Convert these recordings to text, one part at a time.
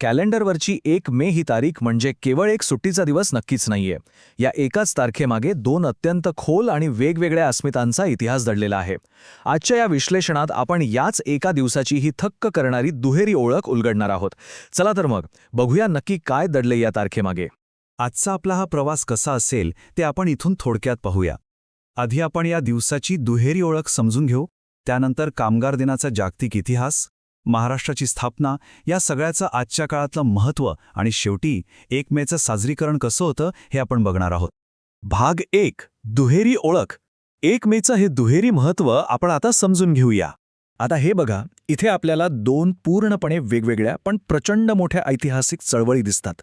कॅलेंडरवरची 1 मे ही तारीख म्हणजे केवळ एक सुट्टीचा दिवस नक्कीच नाहीये. या एकाच तारखेमागे 2 अत्यंत खोल आणि वेगवेगळ्या अस्मितांचा इतिहास दडलेला आहे. आजच्या या विश्लेषणात आपण याच एका दिवसाची ही थक्क करणारी दुहेरी ओळख उलगडणार आहोत. चला तर मग बघूया नक्की काय दडले या तारखेमागे. आजचा आपला हा प्रवास कसा असेल ते आपण इथून थोडक्यात पाहूया. आधी आपण या दिवसाची दुहेरी ओळख समजून घेऊ, त्यानंतर कामगार दिनाचा जागतिक इतिहास, महाराष्ट्राची स्थापना, या सगळ्याचं आजच्या काळातलं महत्त्व आणि शेवटी 1 मेचं साजरीकरण कसं होतं हे आपण बघणार आहोत. भाग 1. दुहेरी ओळख. 1 मेचं हे दुहेरी महत्त्व आपण आता समजून घेऊया. आता हे बघा, इथे आपल्याला 2 पूर्णपणे वेगवेगळ्या पण प्रचंड मोठ्या ऐतिहासिक चळवळी दिसतात.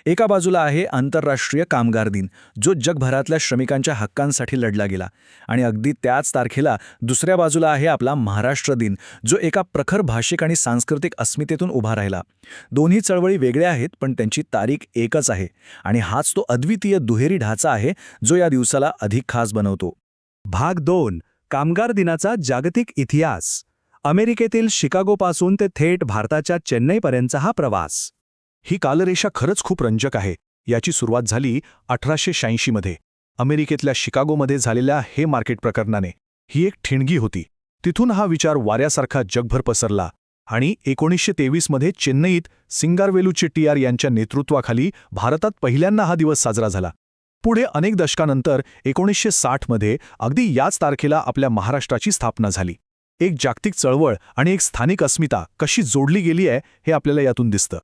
एका बाजूला आहे आंतरराष्ट्रीय कामगार दिन, जो जगभरातल्या श्रमिकांच्या हक्कांसाठी लढला गेला, आणि अगदी त्याच तारखेला दुसऱ्या बाजूला आहे आपला महाराष्ट्र दिन, जो एका प्रखर भाषिक आणि सांस्कृतिक अस्मितेतून उभा राहिला. दोन्ही चळवळी वेगळ्या आहेत, पण त्यांची तारीख एकच आहे, आणि हाच तो अद्वितीय दुहेरी ढाचा आहे जो या दिवसाला अधिक खास बनवतो. भाग 2. कामगार दिनाचा जागतिक इतिहास. अमेरिकेतील शिकागोपासून ते थेट भारताच्या चेन्नईपर्यंतचा हा प्रवास. ही कालरेषा खरंच खूप रंजक आहे. याची सुरुवात झाली 1886 मध्ये अमेरिकेतल्या शिकागोमध्ये झालेल्या हे मार्केट प्रकरणाने. ही एक ठिणगी होती. तिथून हा विचार वाऱ्यासारखा जगभर पसरला आणि 1923 मध्ये चेन्नईत सिंगारवेलू चेट्टीयार यांच्या नेतृत्वाखाली भारतात पहिल्यांदा हा दिवस साजरा झाला. पुढे अनेक दशकानंतर 1960 मध्ये अगदी याच तारखेला आपल्या महाराष्ट्राची स्थापना झाली. एक जागतिक चळवळ आणि एक स्थानिक अस्मिता कशी जोडली गेली आहे हे आपल्याला यातून दिसतं.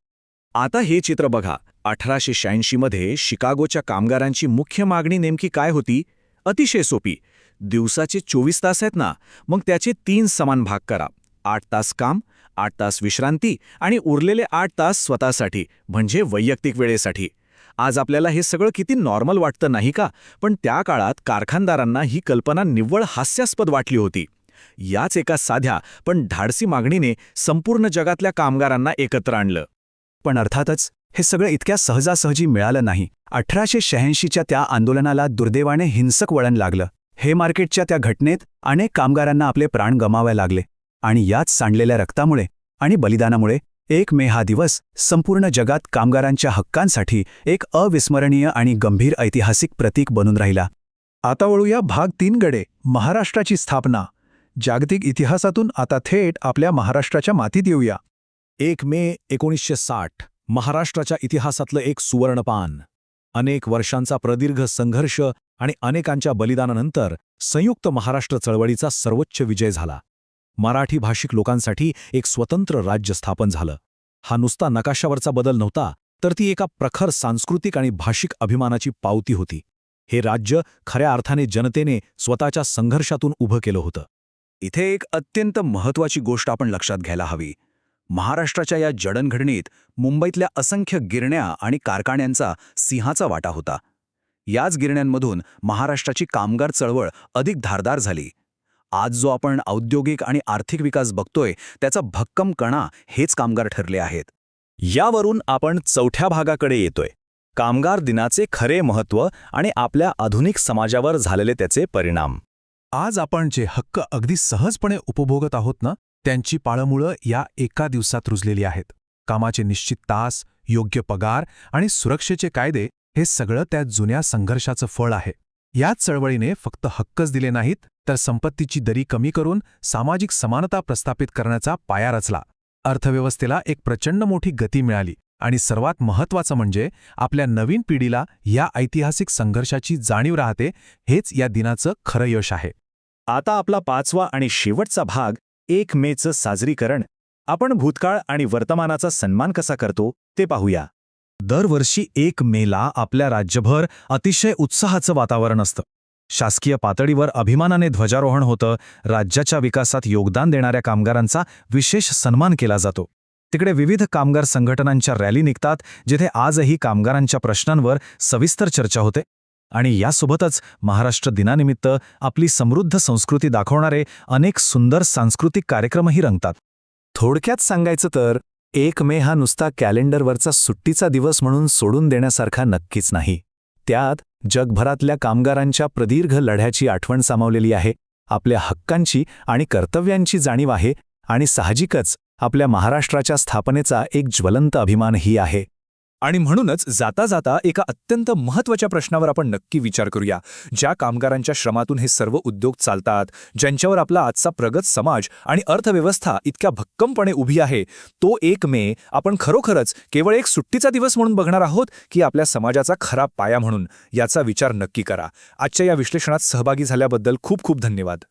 आता हे चित्र बघा. 1886 मध्ये शिकागोच्या कामगारांची मुख्य मागणी नेमकी काय होती? अतिशय सोपी. दिवसाचे 24 तास आहेत ना, मग त्याचे 3 समान भाग करा. 8 तास काम, 8 तास विश्रांती आणि उरलेले 8 तास स्वतःसाठी, म्हणजे वैयक्तिक वेळेसाठी. आज आपल्याला हे सगळं किती नॉर्मल वाटतं नाही का? पण त्या काळात कारखानदारांना ही कल्पना निव्वळ हास्यास्पद वाटली होती. याच एका साध्या पण धाडसी मागणीने संपूर्ण जगातल्या कामगारांना एकत्र आणलं. पण अर्थातच हे सगळं इतक्या सहजासहजी मिळालं नाही. 1886च्या त्या आंदोलनाला दुर्दैवाने हिंसक वळण लागलं. हे मार्केटच्या त्या घटनेत अनेक कामगारांना आपले प्राण गमावावे लागले, आणि याच सांडलेल्या रक्तामुळे आणि बलिदानामुळे 1 मे हा दिवस संपूर्ण जगात कामगारांच्या हक्कांसाठी एक अविस्मरणीय आणि गंभीर ऐतिहासिक प्रतीक बनून राहिला. आता वळूया भाग 3 कडे. महाराष्ट्राची स्थापना. जागतिक इतिहासातून आता थेट आपल्या महाराष्ट्राच्या मातीत येऊया. 1 मे 1960 महाराष्ट्राच्या इतिहासातलं एक सुवर्णपान. अनेक वर्षांचा प्रदीर्घ संघर्ष आणि अनेकांच्या बलिदानानंतर संयुक्त महाराष्ट्र चळवळीचा सर्वोच्च विजय झाला. मराठी भाषिक लोकांसाठी एक स्वतंत्र राज्य स्थापन झालं. हा नुसता नकाशावरचा बदल नव्हता, तर ती एका प्रखर सांस्कृतिक आणि भाषिक अभिमानाची पावती होती. हे राज्य खऱ्या अर्थाने जनतेने स्वतःच्या संघर्षातून उभं केलं होतं. इथे एक अत्यंत महत्त्वाची गोष्ट आपण लक्षात घ्यायला हवी. महाराष्ट्राच्या या जडणघडणीत मुंबईतल्या असंख्य गिरण्या आणि कारखान्यांचा सिंहाचा वाटा होता. याच गिरण्यांमधून महाराष्ट्राची कामगार चळवळ अधिक धारदार झाली. आज जो आपण औद्योगिक आणि आर्थिक विकास बघतोय, त्याचा भक्कम कणा हेच कामगार ठरले आहेत. यावरून आपण 4थ्या भागाकडे येतोय. कामगार दिनाचे खरे महत्त्व आणि आपल्या आधुनिक समाजावर झालेले त्याचे परिणाम. आज आपण जे हक्क अगदी सहजपणे उपभोगत आहोत ना, त्यांची पाळंमुळं या एका दिवसात रुजलेली आहेत. कामाचे निश्चित तास, योग्य पगार आणि सुरक्षेचे कायदे, हे सगळं त्या जुन्या संघर्षाचं फळ आहे. याच चळवळीने फक्त हक्कच दिले नाहीत, तर संपत्तीची दरी कमी करून सामाजिक समानता प्रस्थापित करण्याचा पाया रचला. अर्थव्यवस्थेला एक प्रचंड मोठी गती मिळाली, आणि सर्वात महत्त्वाचं म्हणजे आपल्या नवीन पिढीला या ऐतिहासिक संघर्षाची जाणीव राहते. हेच या दिनाचं खरं यश आहे. आता आपला 5वा आणि शेवटचा भाग, 1 मेचं साजरीकरण. आपण भूतकाळ आणि वर्तमानाचा सन्मान कसा करतो ते पाहूया. दरवर्षी 1 मेला आपल्या राज्यभर अतिशय उत्साहाचं वातावरण असतं. शासकीय पातळीवर अभिमानाने ध्वजारोहण होतं. राज्याच्या विकासात योगदान देणाऱ्या कामगारांचा विशेष सन्मान केला जातो. तिकडे विविध कामगार संघटनांच्या रॅली निघतात, जिथे आजही कामगारांच्या प्रश्नांवर सविस्तर चर्चा होते. आणि यासोबतच महाराष्ट्र दिनानिमित्त आपली समृद्ध संस्कृती दाखवणारे अनेक सुंदर सांस्कृतिक कार्यक्रमही रंगतात. थोडक्यात सांगायचं तर 1 मे हा नुसता कॅलेंडरवरचा सुट्टीचा दिवस म्हणून सोडून देण्यासारखा नक्कीच नाही. त्यात जगभरातल्या कामगारांच्या प्रदीर्घ लढ्याची आठवण सामावलेली आहे, आपल्या हक्कांची आणि कर्तव्यांची जाणीव आहे, आणि साहजिकच आपल्या महाराष्ट्राच्या स्थापनेचा एक ज्वलंत अभिमानही आहे. आणि म्हणूनच जाता जाता एका अत्यंत महत्त्वाच्या प्रश्नावर आपण नक्की विचार करूया. ज्या कामगारांच्या श्रमातून हे सर्व उद्योग चालतात, ज्यांच्यावर आपला आजचा प्रगत समाज आणि अर्थव्यवस्था इतक्या भक्कमपणे उभी आहे, तो 1 मे आपण खरोखरच केवळ एक सुट्टीचा दिवस म्हणून बघणार आहोत की आपल्या समाजाचा खरा पाया म्हणून, याचा विचार नक्की करा. आजच्या या विश्लेषणात सहभागी झाल्याबद्दल खूप खूप धन्यवाद.